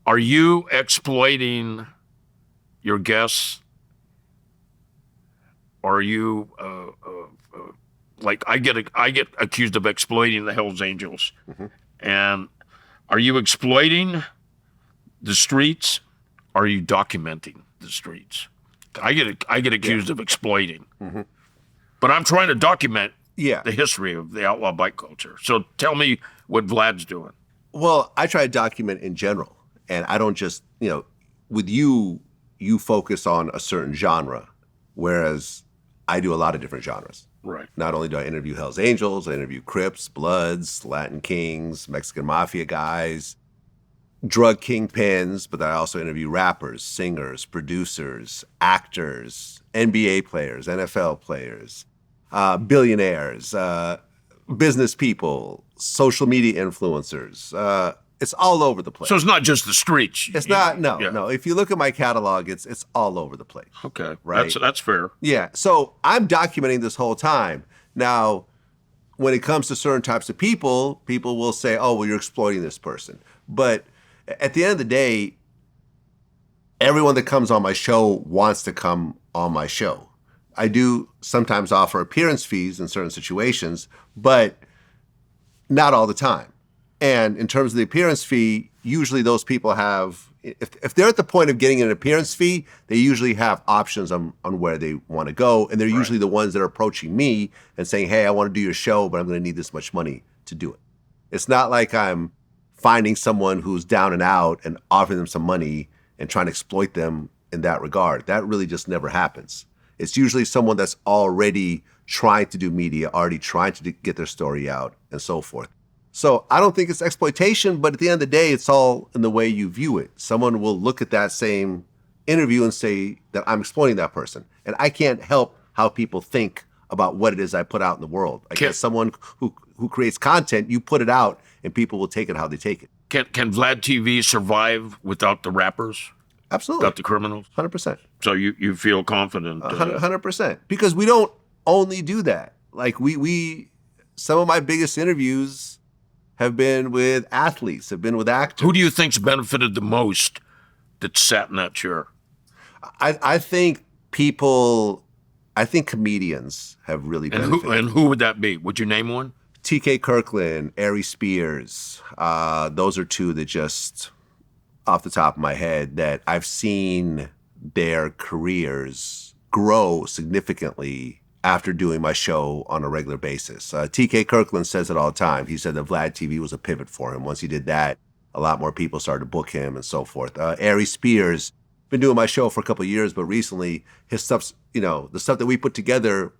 Are you exploiting your guests? Or are you like I get accused of exploiting the Hells Angels, and are you exploiting the streets? Or are you documenting the streets? I get accused of exploiting, but I'm trying to document the history of the outlaw bike culture. So tell me what Vlad's doing. Well, I try to document in general, and I don't just, with you focus on a certain genre, whereas I do a lot of different genres. Right. Not only do I interview Hells Angels, I interview Crips, Bloods, Latin Kings, Mexican Mafia guys, drug kingpins, but I also interview rappers, singers, producers, actors, NBA players, NFL players, billionaires, business people, social media influencers. It's all over the place. So it's not just the streets. It's not. No. If you look at my catalog, it's all over the place. Okay, right. That's fair. Yeah. So I'm documenting this whole time. Now, when it comes to certain types of people will say, "Oh, well, you're exploiting this person." But at the end of the day, everyone that comes on my show wants to come on my show. I do sometimes offer appearance fees in certain situations, but not all the time. And in terms of the appearance fee, usually those people have, if they're at the point of getting an appearance fee, they usually have options on where they want to go. And they're usually the ones that are approaching me and saying, hey, I want to do your show, but I'm going to need this much money to do it. It's not like I'm finding someone who's down and out and offering them some money and trying to exploit them in that regard. That really just never happens. It's usually someone that's already trying to do media, already trying to get their story out and so forth. So I don't think it's exploitation, but at the end of the day, it's all in the way you view it. Someone will look at that same interview and say that I'm exploiting that person. And I can't help how people think about what it is I put out in the world. I guess someone who creates content, you put it out and people will take it how they take it. Can Vlad TV survive without the rappers? Absolutely. Without the criminals? 100%. So you feel confident? 100%. Because we don't only do that. Like we some of my biggest interviews have been with athletes, have been with actors. Who do you think's benefited the most that sat in that chair? I think comedians have really benefited. And who would that be? Would you name one? TK Kirkland, Aries Spears. Those are two that just, off the top of my head, that I've seen their careers grow significantly after doing my show on a regular basis. TK Kirkland says it all the time. He said that Vlad TV was a pivot for him. Once he did that, a lot more people started to book him and so forth. Aries Spears, been doing my show for a couple of years, but recently his stuff's, the stuff that we put together,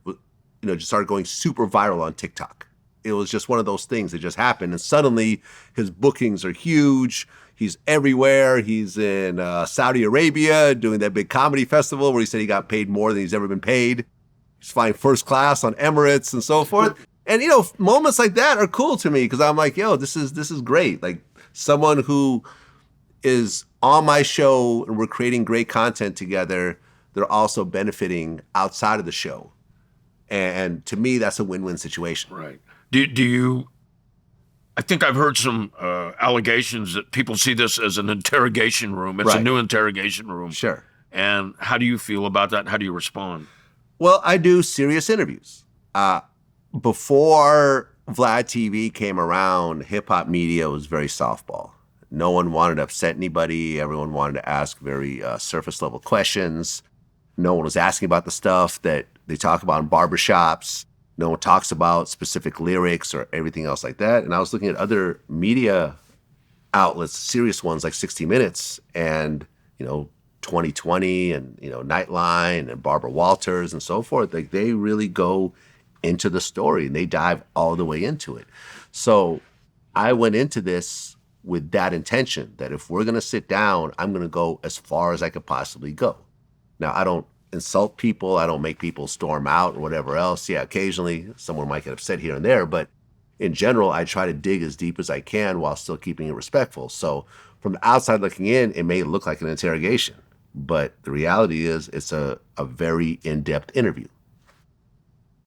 just started going super viral on TikTok. It was just one of those things that just happened. And suddenly his bookings are huge. He's everywhere. He's in Saudi Arabia doing that big comedy festival where he said he got paid more than he's ever been paid. He's flying first class on Emirates and so forth. And, moments like that are cool to me because I'm like, this is great. Like someone who is on my show and we're creating great content together, they're also benefiting outside of the show. And to me, that's a win-win situation. Right. Do you, I think I've heard some allegations that people see this as an interrogation room. It's a new interrogation room. Sure. And how do you feel about that? How do you respond? Well, I do serious interviews. Before Vlad TV came around, hip-hop media was very softball. No one wanted to upset anybody. Everyone wanted to ask very surface-level questions. No one was asking about the stuff that they talk about in barbershops. No one talks about specific lyrics or everything else like that. And I was looking at other media outlets, serious ones like 60 Minutes and, 2020 and, Nightline and Barbara Walters and so forth. Like they really go into the story and they dive all the way into it. So I went into this with that intention that if we're going to sit down, I'm going to go as far as I could possibly go. Now, I don't insult people. I don't make people storm out or whatever else. Yeah, occasionally someone might get upset here and there, but in general, I try to dig as deep as I can while still keeping it respectful. So from the outside looking in, it may look like an interrogation, but the reality is it's a very in-depth interview.